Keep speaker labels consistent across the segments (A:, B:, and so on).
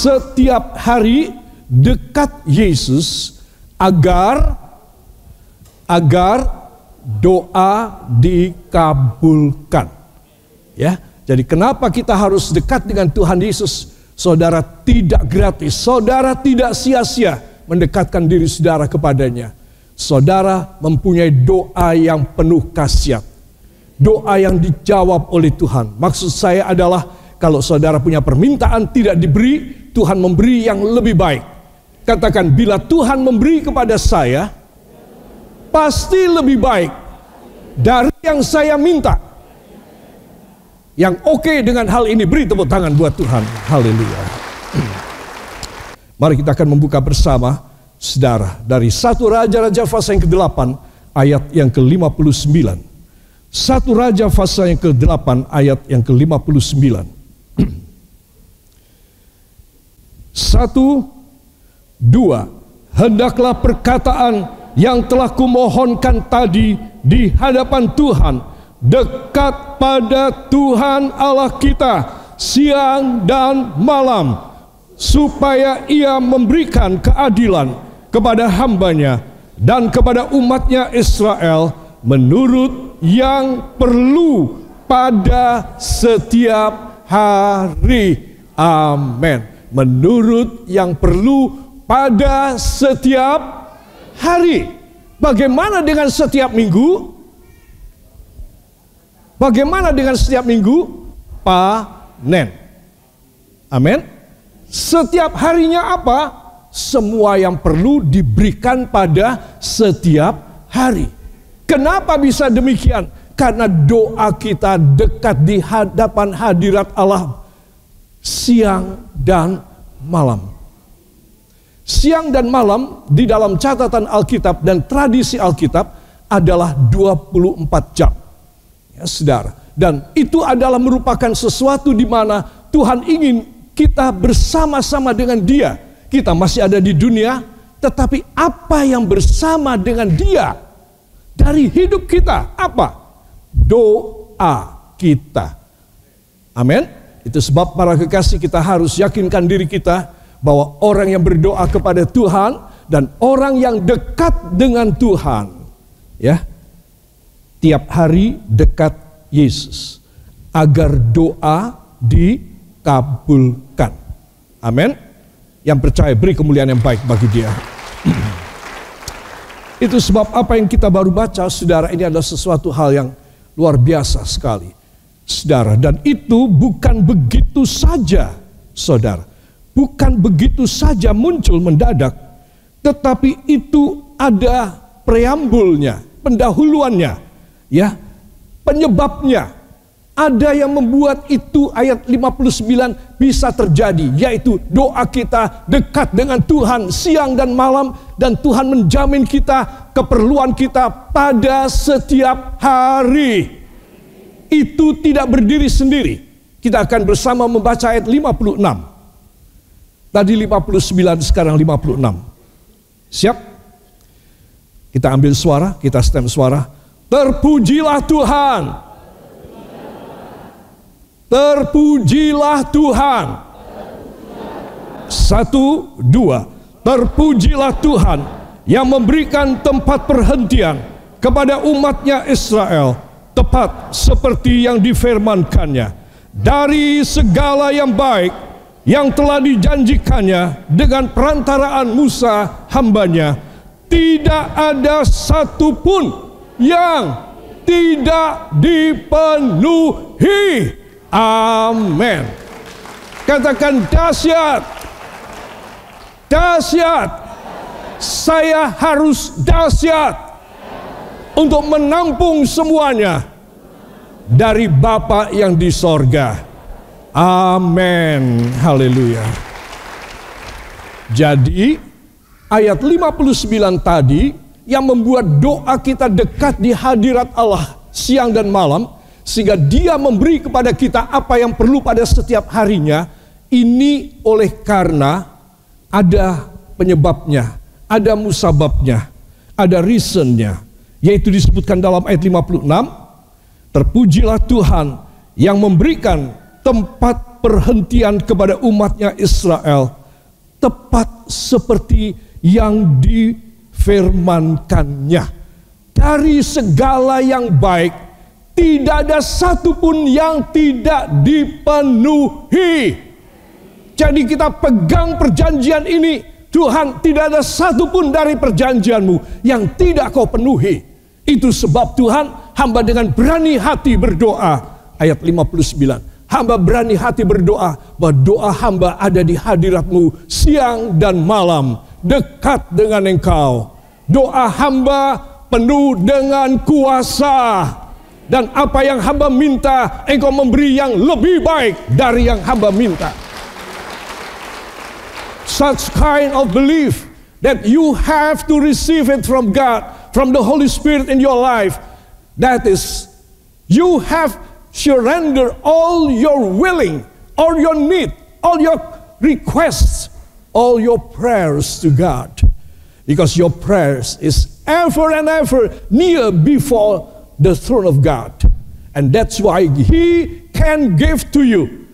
A: setiap hari dekat Yesus agar doa dikabulkan. Ya, jadi kenapa kita harus dekat dengan Tuhan Yesus? Saudara, tidak gratis, saudara tidak sia-sia mendekatkan diri saudara kepadanya. Saudara mempunyai doa yang penuh khasiat, doa yang dijawab oleh Tuhan. Maksud saya adalah kalau saudara punya permintaan tidak diberi, Tuhan memberi yang lebih baik. Katakan, bila Tuhan memberi kepada saya, pasti lebih baik dari yang saya minta. Yang oke dengan hal ini, beri tepuk tangan buat Tuhan. Haleluya. Mari kita akan membuka bersama, saudara, dari 1 Raja-Raja pasal yang ke-8 ayat yang ke-59. 1 Raja pasal yang ke-8 ayat yang ke-59. 1, 2. Hendaklah perkataan yang telah kumohonkan tadi di hadapan Tuhan dekat pada Tuhan Allah kita siang dan malam, supaya Ia memberikan keadilan kepada hambanya dan kepada umatnya Israel menurut yang perlu pada setiap hari. Amin. Menurut yang perlu pada setiap hari. Bagaimana dengan setiap minggu? Bagaimana dengan setiap minggu? Panen. Amin. Setiap harinya apa? Semua yang perlu diberikan pada setiap hari. Kenapa bisa demikian? Karena doa kita dekat di hadapan hadirat Allah siang dan malam. Siang dan malam di dalam catatan Alkitab dan tradisi Alkitab adalah 24 jam. Ya, saudara. Dan itu adalah merupakan sesuatu di mana Tuhan ingin kita bersama-sama dengan Dia. Kita masih ada di dunia, tetapi apa yang bersama dengan Dia dari hidup kita? Apa? Doa kita. Amin. Itu sebab para kekasih, kita harus yakinkan diri kita bahwa orang yang berdoa kepada Tuhan dan orang yang dekat dengan Tuhan, ya, tiap hari dekat Yesus agar doa dikabulkan. Amin. Yang percaya beri kemuliaan yang baik bagi Dia. Itu sebab apa yang kita baru baca, saudara, ini adalah sesuatu hal yang luar biasa sekali, saudara. Dan itu bukan begitu saja, saudara. Bukan begitu saja muncul mendadak, tetapi itu ada preambulnya, pendahuluannya, ya, penyebabnya. Ada yang membuat itu ayat 59 bisa terjadi, yaitu doa kita dekat dengan Tuhan siang dan malam, dan Tuhan menjamin kita keperluan kita pada setiap hari. Itu tidak berdiri sendiri. Kita akan bersama membaca ayat 56. Tadi 59, sekarang 56. Siap? Kita ambil suara, kita stem suara. Terpujilah Tuhan. Terpujilah Tuhan. 1, 2. Terpujilah Tuhan yang memberikan tempat perhentian kepada umatnya Israel, tepat seperti yang difirmankannya, dari segala yang baik yang telah dijanjikannya dengan perantaraan Musa hambanya. Tidak ada satupun yang tidak dipenuhi. Amin. Katakan dahsyat. Dahsyat. Saya harus dahsyat untuk menampung semuanya dari Bapa yang di sorga. Amin. Haleluya. Jadi ayat 59 tadi yang membuat doa kita dekat di hadirat Allah siang dan malam, sehingga Dia memberi kepada kita apa yang perlu pada setiap harinya. Ini oleh karena ada penyebabnya, ada musababnya, ada reasonnya, yaitu disebutkan dalam ayat 56. Terpujilah Tuhan yang memberikan tempat perhentian kepada umatnya Israel, tepat seperti yang difirmankannya. Dari segala yang baik, tidak ada satupun yang tidak dipenuhi. Jadi kita pegang perjanjian ini. Tuhan, tidak ada satupun dari perjanjianmu yang tidak kau penuhi. Itu sebab Tuhan, hamba dengan berani hati berdoa. Ayat 59. Hamba berani hati berdoa bahwa doa hamba ada di hadiratmu siang dan malam. Dekat dengan engkau. Doa hamba penuh dengan kuasa. Dan apa yang hamba minta, engkau memberi yang lebih baik dari yang hamba minta. Such kind of belief that you have to receive it from God, from the Holy Spirit in your life. That is, you have surrender all your willing, all your need, all your requests, all your prayers to God. Because your prayers is ever and ever near before the throne of God. And that's why He can give to you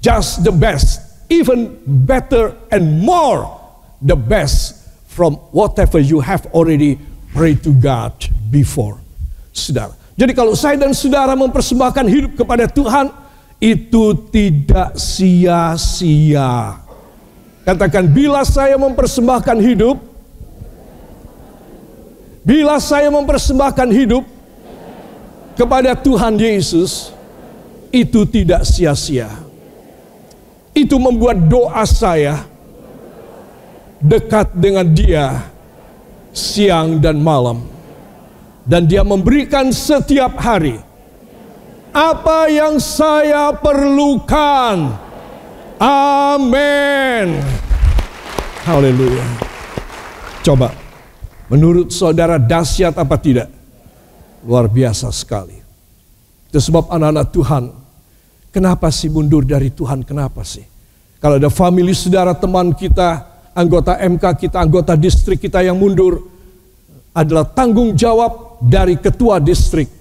A: just the best, even better and more the best from whatever you have already prayed to God before. Saudara, jadi kalau saya dan saudara mempersembahkan hidup kepada Tuhan, itu tidak sia-sia. Katakan, bila saya mempersembahkan hidup, bila saya mempersembahkan hidup kepada Tuhan Yesus, itu tidak sia-sia. Itu membuat doa saya dekat dengan Dia siang dan malam. Dan Dia memberikan setiap hari apa yang saya perlukan. Amin. Haleluya. Coba, menurut saudara dahsyat apa tidak? Luar biasa sekali. Itu sebab anak-anak Tuhan, kenapa sih mundur dari Tuhan? Kenapa sih? Kalau ada family saudara, teman kita, anggota MK kita, anggota distrik kita yang mundur, adalah tanggung jawab dari ketua distrik,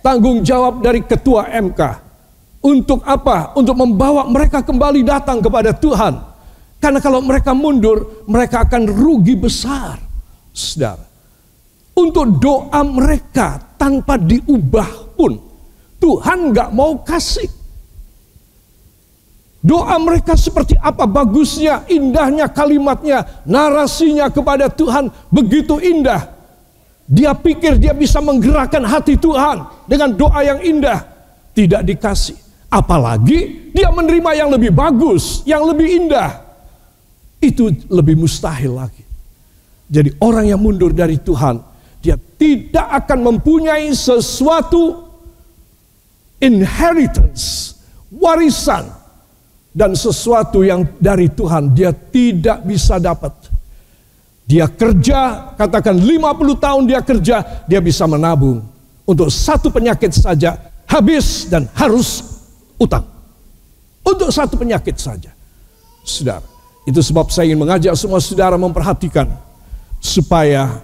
A: tanggung jawab dari ketua MK. Untuk apa? Untuk membawa mereka kembali datang kepada Tuhan. Karena kalau mereka mundur, mereka akan rugi besar, saudara. Untuk doa mereka tanpa diubah pun, Tuhan gak mau kasih. Doa mereka seperti apa bagusnya, indahnya kalimatnya, narasinya kepada Tuhan begitu indah. Dia pikir dia bisa menggerakkan hati Tuhan dengan doa yang indah. Tidak dikasih. Apalagi dia menerima yang lebih bagus, yang lebih indah. Itu lebih mustahil lagi. Jadi orang yang mundur dari Tuhan, dia tidak akan mempunyai sesuatu inheritance, warisan, dan sesuatu yang dari Tuhan dia tidak bisa dapat. Dia kerja, katakan 50 tahun dia kerja, dia bisa menabung. Untuk satu penyakit saja, habis dan harus utang. Untuk satu penyakit saja. Saudara, itu sebab saya ingin mengajak semua saudara memperhatikan. Supaya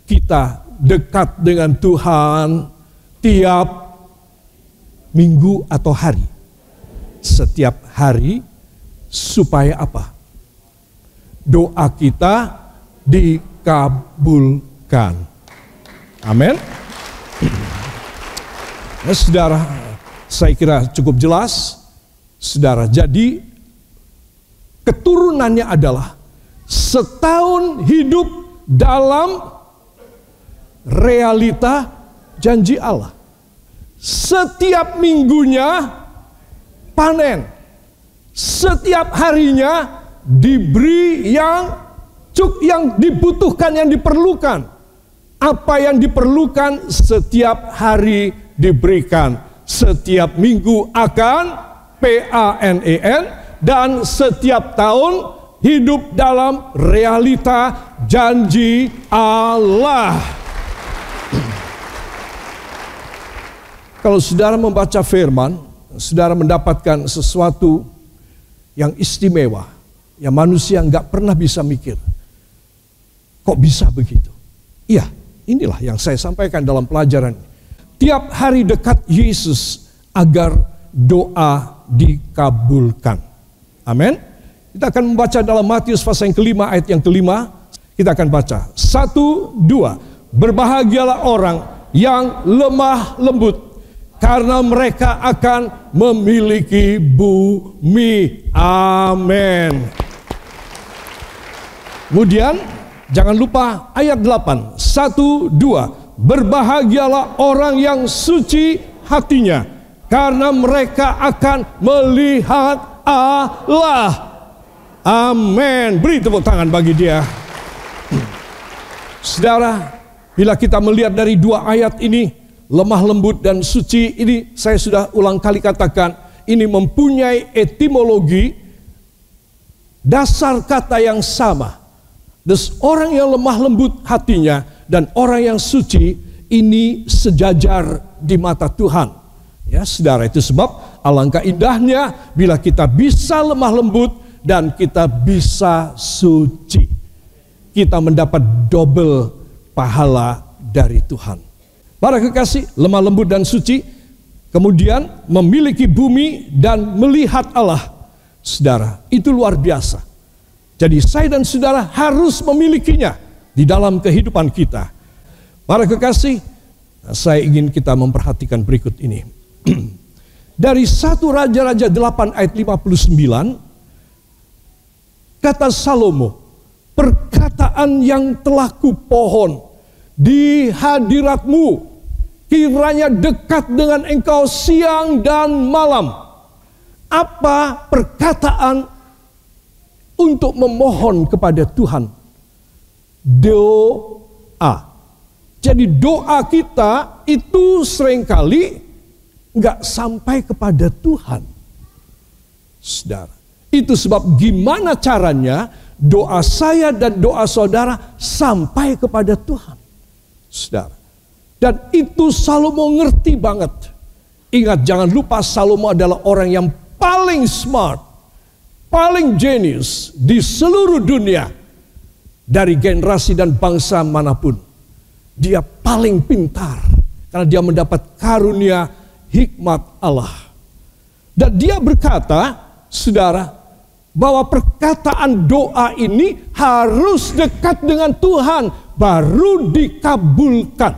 A: kita dekat dengan Tuhan tiap minggu atau hari. Setiap hari, supaya apa? Doa kita dikabulkan. Amin. Nah, saudara, saya kira cukup jelas. Saudara, jadi keturunannya adalah setahun hidup dalam realita janji Allah. Setiap minggunya panen. Setiap harinya diberi yang dibutuhkan, yang diperlukan. Apa yang diperlukan setiap hari diberikan. Setiap minggu akan PANEN, dan setiap tahun hidup dalam realita janji Allah. Kalau saudara membaca firman, saudara mendapatkan sesuatu yang istimewa, yang manusia nggak pernah bisa mikir. Kok bisa begitu? Iya, inilah yang saya sampaikan dalam pelajaran. Tiap hari dekat Yesus agar doa dikabulkan. Amin. Kita akan membaca dalam Matius pasal yang kelima, ayat yang kelima. Kita akan baca 1, 2. Berbahagialah orang yang lemah lembut, karena mereka akan memiliki bumi. Amin. Kemudian jangan lupa ayat 8. 1, 2. Berbahagialah orang yang suci hatinya, karena mereka akan melihat Allah. Amin. Beri tepuk tangan bagi dia. Saudara, bila kita melihat dari dua ayat ini, lemah lembut dan suci ini, saya sudah ulang kali katakan, ini mempunyai etimologi, dasar kata yang sama. Orang yang lemah lembut hatinya dan orang yang suci ini sejajar di mata Tuhan. Ya, saudara, itu sebab alangkah indahnya bila kita bisa lemah lembut dan kita bisa suci. Kita mendapat double pahala dari Tuhan. Para kekasih, lemah lembut dan suci, kemudian memiliki bumi dan melihat Allah. Saudara, itu luar biasa. Jadi saya dan saudara harus memilikinya di dalam kehidupan kita. Para kekasih, saya ingin kita memperhatikan berikut ini. Dari 1 Raja-Raja 8 ayat 59, kata Salomo, perkataan yang telah kupohon di hadiratmu, kiranya dekat dengan engkau siang dan malam. Apa perkataan untuk memohon kepada Tuhan? Doa. Jadi doa kita itu seringkali nggak sampai kepada Tuhan. Saudara, itu sebab gimana caranya doa saya dan doa saudara sampai kepada Tuhan. Saudara, dan itu Salomo ngerti banget. Ingat, jangan lupa Salomo adalah orang yang paling smart, paling jenius di seluruh dunia. Dari generasi dan bangsa manapun, dia paling pintar karena dia mendapat karunia hikmat Allah. Dan dia berkata, saudara, bahwa perkataan doa ini harus dekat dengan Tuhan baru dikabulkan.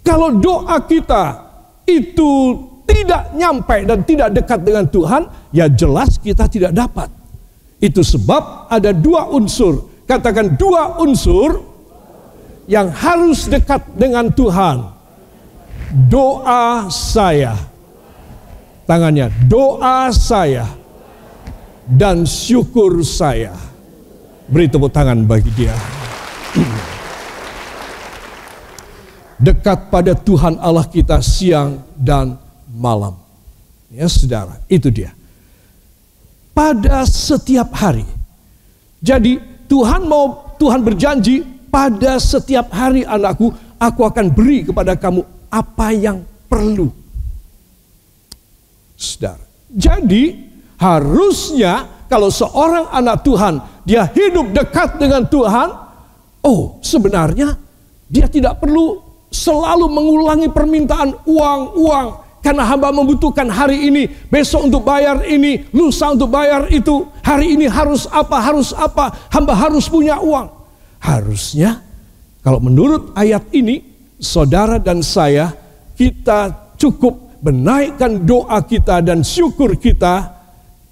A: Kalau doa kita itu tidak nyampe dan tidak dekat dengan Tuhan, ya jelas kita tidak dapat. Itu sebab ada dua unsur, katakan dua unsur yang harus dekat dengan Tuhan. Doa saya, tangannya, doa saya dan syukur saya. Beri tepuk tangan bagi dia. Dekat pada Tuhan Allah kita siang dan malam. Ya saudara, itu dia. Pada setiap hari. Jadi Tuhan berjanji, pada setiap hari anakku, aku akan beri kepada kamu apa yang perlu. Saudara, jadi harusnya kalau seorang anak Tuhan, dia hidup dekat dengan Tuhan, oh sebenarnya dia tidak perlu selalu mengulangi permintaan uang, karena hamba membutuhkan hari ini, besok untuk bayar ini, lusa untuk bayar itu, hari ini harus apa, hamba harus punya uang. Harusnya kalau menurut ayat ini, saudara dan saya, kita cukup menaikkan doa kita dan syukur kita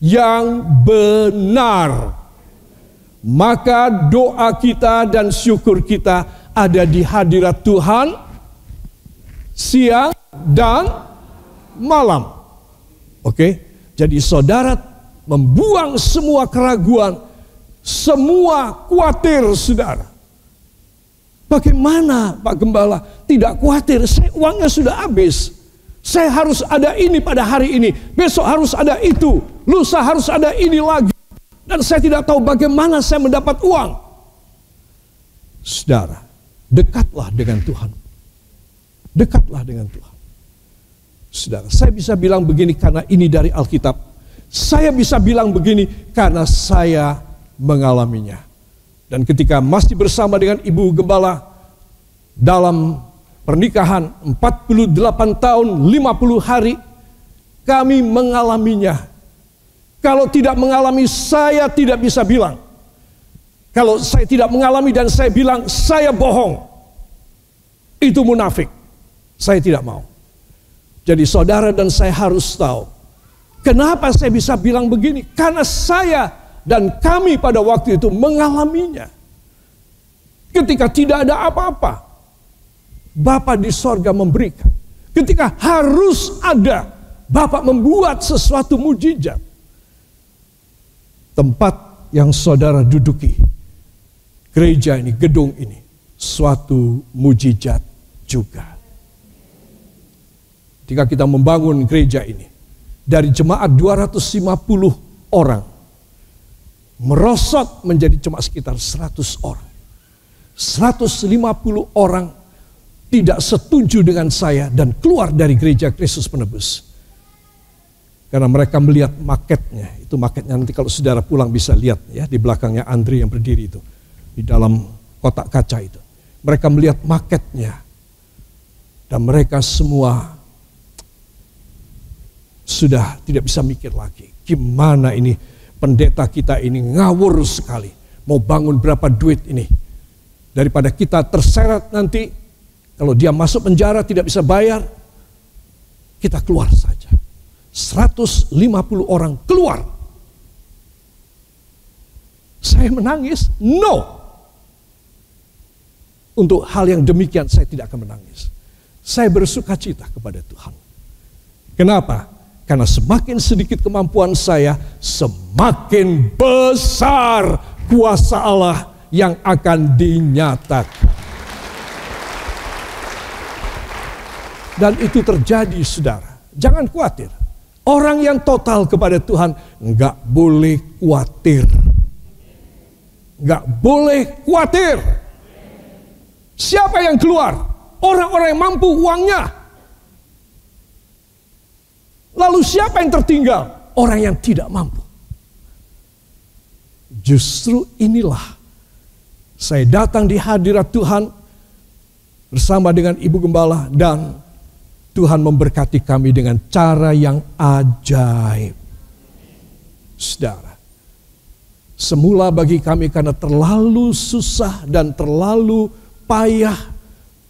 A: yang benar. Maka doa kita dan syukur kita ada di hadirat Tuhan siang dan malam. Oke, jadi saudara membuang semua keraguan, semua khawatir saudara. Bagaimana Pak Gembala? Tidak khawatir, uangnya sudah habis. Saya harus ada ini pada hari ini, besok harus ada itu, lusa harus ada ini lagi. Dan saya tidak tahu bagaimana saya mendapat uang. Saudara, dekatlah dengan Tuhan. Dekatlah dengan Tuhan. Saudara, saya bisa bilang begini karena ini dari Alkitab. Saya bisa bilang begini karena saya mengalaminya. Dan ketika masih bersama dengan Ibu Gembala dalam pernikahan 48 tahun 50 hari, Kami mengalaminya. Kalau tidak mengalami, saya tidak bisa bilang. Kalau saya tidak mengalami dan saya bilang, saya bohong. Itu munafik. Saya tidak mau. Jadi saudara dan saya harus tahu. Kenapa saya bisa bilang begini? Karena saya dan kami pada waktu itu mengalaminya. Ketika tidak ada apa-apa, Bapa di sorga memberikan. Ketika harus ada, Bapa membuat sesuatu mujizat. Tempat yang saudara duduki, gereja ini, gedung ini, suatu mujizat juga. Ketika kita membangun gereja ini, dari jemaat 250 orang, merosot menjadi cuma sekitar 100 orang. 150 orang tidak setuju dengan saya dan keluar dari gereja Kristus Penebus. Karena mereka melihat maketnya. Itu maketnya, nanti kalau saudara pulang bisa lihat ya, di belakangnya Andre yang berdiri itu. Di dalam kotak kaca itu. Mereka melihat maketnya. Dan mereka semua sudah tidak bisa mikir lagi. Gimana ini pendeta kita ini ngawur sekali. Mau bangun berapa duit ini. Daripada kita terseret nanti. Kalau dia masuk penjara tidak bisa bayar. Kita keluar saja. 150 orang keluar. Saya menangis? No. Untuk hal yang demikian saya tidak akan menangis. Saya bersuka cita kepada Tuhan. Kenapa? Karena semakin sedikit kemampuan saya, semakin besar kuasa Allah yang akan dinyatakan. Dan itu terjadi, saudara. Jangan khawatir. Orang yang total kepada Tuhan nggak boleh khawatir. Nggak boleh khawatir. Siapa yang keluar? Orang-orang yang mampu uangnya. Lalu siapa yang tertinggal? Orang yang tidak mampu. Justru inilah saya datang di hadirat Tuhan bersama dengan Ibu Gembala dan Tuhan memberkati kami dengan cara yang ajaib. Saudara, semula bagi kami karena terlalu susah dan terlalu payah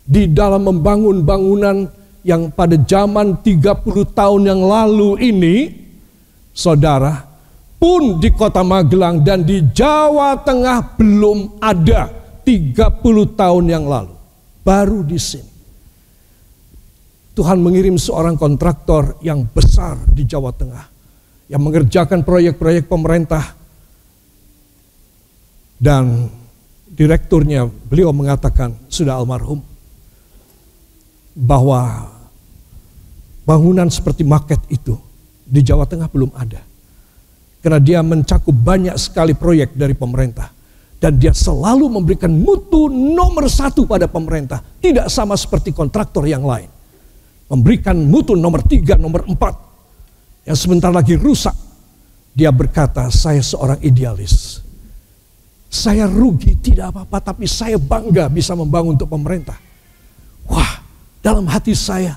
A: di dalam membangun bangunan yang pada zaman 30 tahun yang lalu ini, saudara, pun di kota Magelang dan di Jawa Tengah belum ada 30 tahun yang lalu. Baru di sini. Tuhan mengirim seorang kontraktor yang besar di Jawa Tengah. Yang mengerjakan proyek-proyek pemerintah. Dan direkturnya, beliau mengatakan, sudah almarhum, bahwa bangunan seperti market itu di Jawa Tengah belum ada. Karena dia mencakup banyak sekali proyek dari pemerintah. Dan dia selalu memberikan mutu nomor 1 pada pemerintah. Tidak sama seperti kontraktor yang lain. Memberikan mutu nomor 3, nomor 4. Yang sebentar lagi rusak. Dia berkata, saya seorang idealis. Saya rugi tidak apa-apa, tapi saya bangga bisa membangun untuk pemerintah. Wah, dalam hati saya,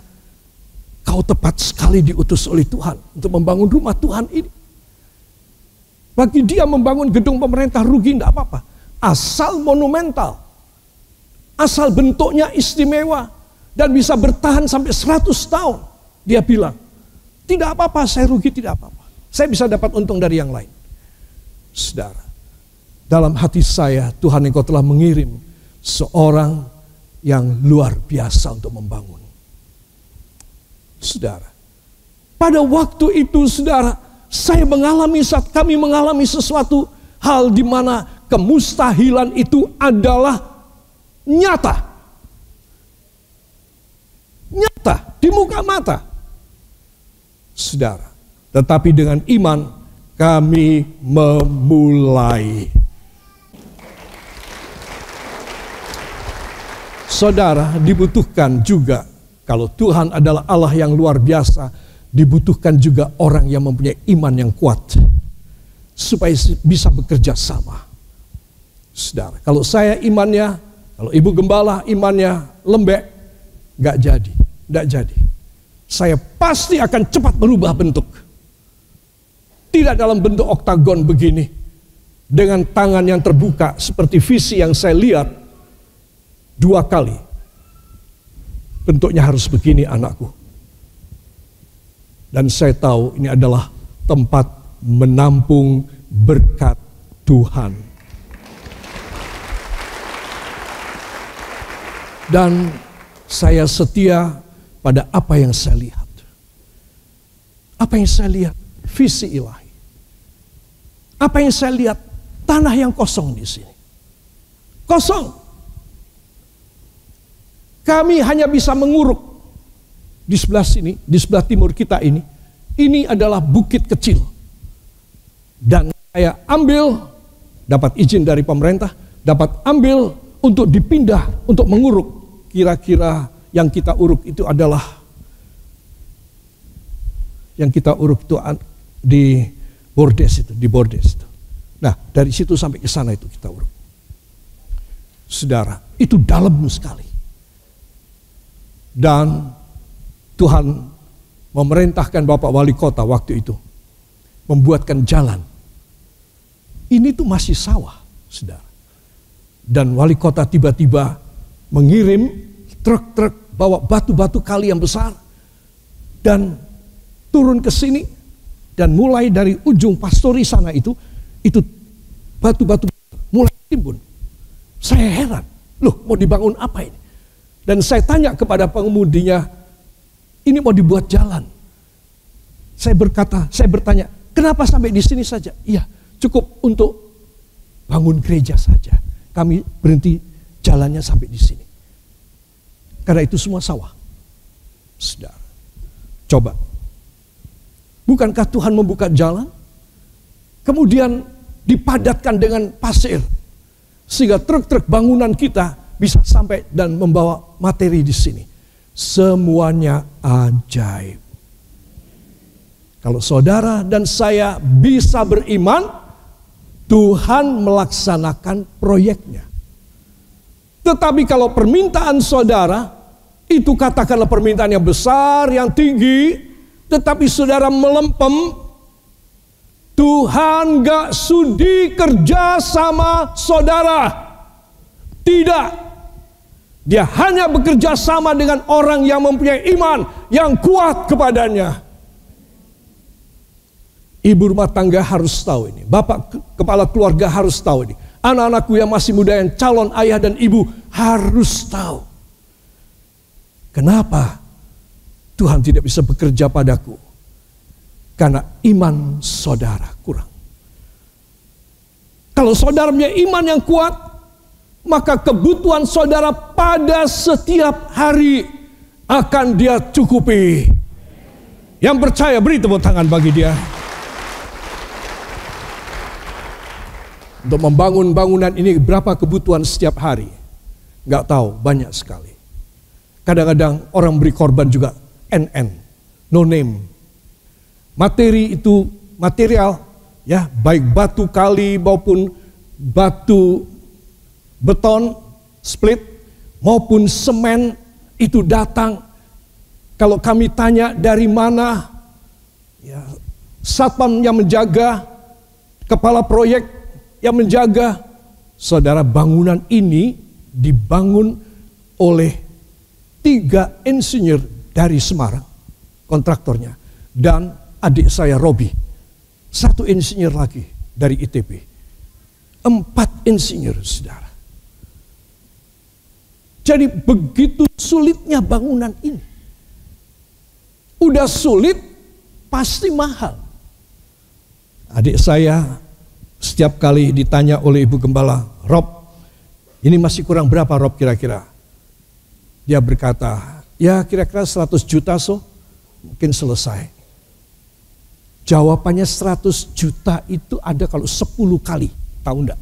A: kau tepat sekali diutus oleh Tuhan untuk membangun rumah Tuhan ini. Bagi dia membangun gedung pemerintah rugi tidak apa-apa. Asal monumental. Asal bentuknya istimewa. Dan bisa bertahan sampai 100 tahun. Dia bilang, tidak apa-apa, saya rugi tidak apa-apa. Saya bisa dapat untung dari yang lain. Saudara, dalam hati saya Tuhan engkau telah mengirim seorang yang luar biasa untuk membangun. Saudara, pada waktu itu saudara, saya mengalami saat kami mengalami sesuatu hal di mana kemustahilan itu adalah nyata. Nyata di muka mata. Saudara, tetapi dengan iman kami memulai. Saudara, dibutuhkan juga, kalau Tuhan adalah Allah yang luar biasa, dibutuhkan juga orang yang mempunyai iman yang kuat supaya bisa bekerja sama. Saudara, kalau saya imannya, kalau Ibu Gembala imannya lembek, nggak jadi. saya pasti akan cepat berubah bentuk. Tidak dalam bentuk oktagon begini, dengan tangan yang terbuka seperti visi yang saya lihat 2 kali. Bentuknya harus begini, anakku. Dan saya tahu ini adalah tempat menampung berkat Tuhan. Dan saya setia pada apa yang saya lihat. Apa yang saya lihat? Visi ilahi. Apa yang saya lihat? Tanah yang kosong di sini. Kosong. Kami hanya bisa menguruk di sebelah sini, di sebelah timur kita ini. Ini adalah bukit kecil. Dan saya ambil, dapat izin dari pemerintah, dapat ambil untuk dipindah, untuk menguruk. Kira-kira yang kita uruk itu adalah, yang kita uruk itu di Bordes itu, di Bordes itu. Nah, dari situ sampai ke sana itu kita uruk. Saudara, itu dalam sekali. Dan Tuhan memerintahkan Bapak Wali Kota waktu itu membuatkan jalan. Ini tuh masih sawah, saudara. Dan Wali Kota tiba-tiba mengirim truk-truk bawa batu-batu kali yang besar dan turun ke sini, dan mulai dari ujung pastori sana itu batu-batu mulai timbun. Saya heran, loh mau dibangun apa ini? Dan saya tanya kepada pengemudinya, ini mau dibuat jalan. Saya bertanya, kenapa sampai di sini saja? Iya, cukup untuk bangun gereja saja. Kami berhenti jalannya sampai di sini. Karena itu semua sawah. Saudara, coba. Bukankah Tuhan membuka jalan? Kemudian dipadatkan dengan pasir. Sehingga truk-truk bangunan kita bisa sampai dan membawa materi di sini. Semuanya ajaib. Kalau saudara dan saya bisa beriman, Tuhan melaksanakan proyeknya. Tetapi kalau permintaan saudara, itu katakanlah permintaan yang besar, yang tinggi, tetapi saudara melempem, Tuhan gak sudi kerja sama saudara. Tidak. Dia hanya bekerja sama dengan orang yang mempunyai iman yang kuat kepadanya. Ibu rumah tangga harus tahu ini. Bapak kepala keluarga harus tahu ini. Anak-anakku yang masih muda yang calon ayah dan ibu harus tahu. Kenapa Tuhan tidak bisa bekerja padaku? Karena iman saudara kurang. Kalau saudara punya iman yang kuat, maka kebutuhan saudara pada setiap hari akan dia cukupi. Yang percaya beri tepuk tangan bagi dia. Untuk membangun bangunan ini berapa kebutuhan setiap hari? Nggak tahu, banyak sekali. Kadang-kadang orang beri korban juga NN, no name. Materi itu material, ya, baik batu kali maupun batu beton split maupun semen itu datang. Kalau kami tanya dari mana, ya, satpam yang menjaga, kepala proyek yang menjaga, saudara, bangunan ini dibangun oleh 3 insinyur dari Semarang, kontraktornya, dan adik saya Robi, 1 insinyur lagi dari ITB, 4 insinyur, saudara. Jadi begitu sulitnya bangunan ini. Udah sulit, pasti mahal. Adik saya setiap kali ditanya oleh Ibu Gembala, Rob, ini masih kurang berapa Rob kira-kira? Dia berkata, ya kira-kira 100 juta mungkin selesai. Jawabannya 100 juta itu ada kalau 10 kali, tahu enggak?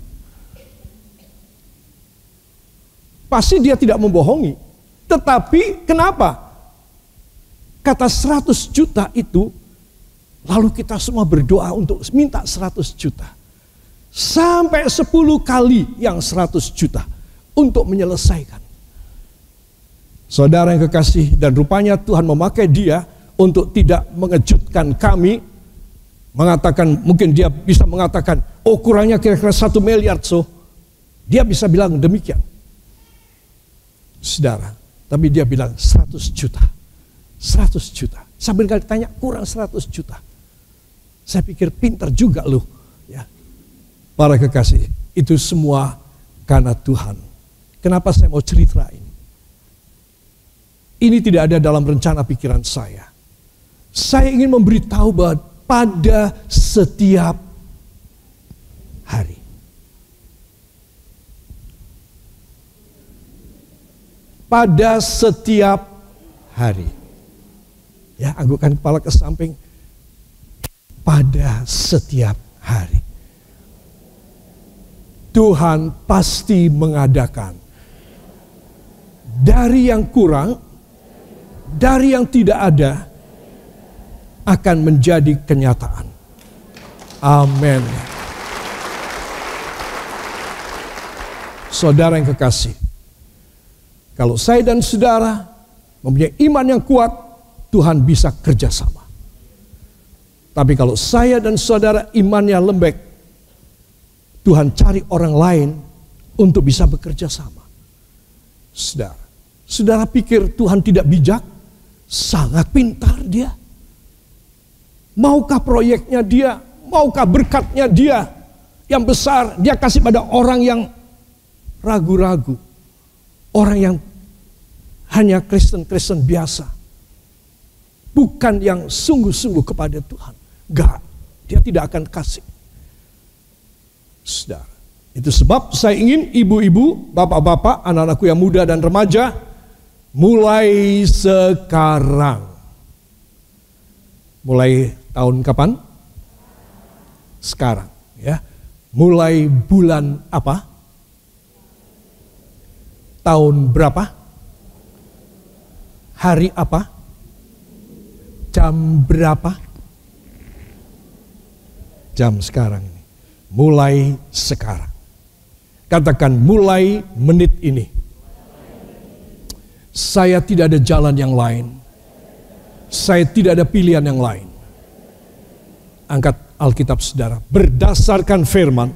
A: Pasti dia tidak membohongi. Tetapi kenapa? Kata 100 juta itu, lalu kita semua berdoa untuk minta 100 juta. Sampai 10 kali yang 100 juta untuk menyelesaikan. Saudara yang kekasih, dan rupanya Tuhan memakai dia untuk tidak mengejutkan kami, mengatakan, mungkin dia bisa mengatakan, oh kurangnya kira-kira 1 miliar, so dia bisa bilang demikian. Saudara, tapi dia bilang 100 juta. 100 juta. Saya berkali tanya, kurang 100 juta. Saya pikir pintar juga loh. Ya. Para kekasih, itu semua karena Tuhan. Kenapa saya mau cerita ini? Ini tidak ada dalam rencana pikiran saya. Saya ingin memberitahu bahwa pada setiap hari, pada setiap hari, ya, anggukkan kepala ke samping. Pada setiap hari, Tuhan pasti mengadakan dari yang kurang, dari yang tidak ada, akan menjadi kenyataan. Amin. Saudara yang kekasih, kalau saya dan saudara mempunyai iman yang kuat, Tuhan bisa kerjasama. Tapi kalau saya dan saudara imannya lembek, Tuhan cari orang lain untuk bisa bekerja sama. Saudara pikir Tuhan tidak bijak? Sangat pintar dia. Maukah proyeknya dia, maukah berkatnya dia yang besar, dia kasih pada orang yang ragu-ragu. Orang yang hanya Kristen-Kristen biasa. Bukan yang sungguh-sungguh kepada Tuhan. Enggak, dia tidak akan kasih. Saudara, itu sebab saya ingin ibu-ibu, bapak-bapak, anak-anakku yang muda dan remaja, mulai sekarang. Mulai tahun kapan? Sekarang, ya. Mulai bulan apa? Tahun berapa? Hari apa? Jam berapa? Jam sekarang ini. Mulai sekarang. Katakan mulai menit ini. Saya tidak ada jalan yang lain. Saya tidak ada pilihan yang lain. Angkat Alkitab saudara. Berdasarkan firman,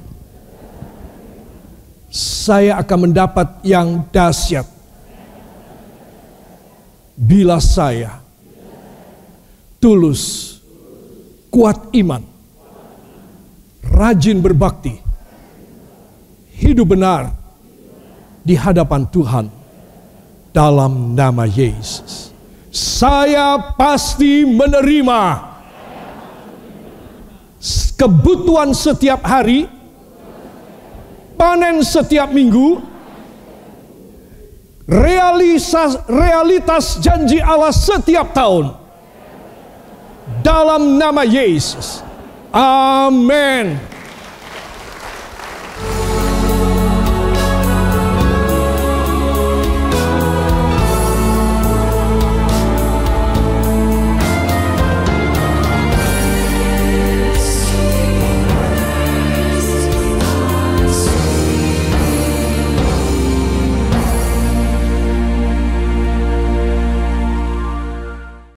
A: saya akan mendapat yang dahsyat bila saya tulus, kuat iman, rajin berbakti, hidup benar di hadapan Tuhan dalam nama Yesus. Saya pasti menerima kebutuhan setiap hari, panen setiap minggu, realitas janji Allah setiap tahun dalam nama Yesus. Amin.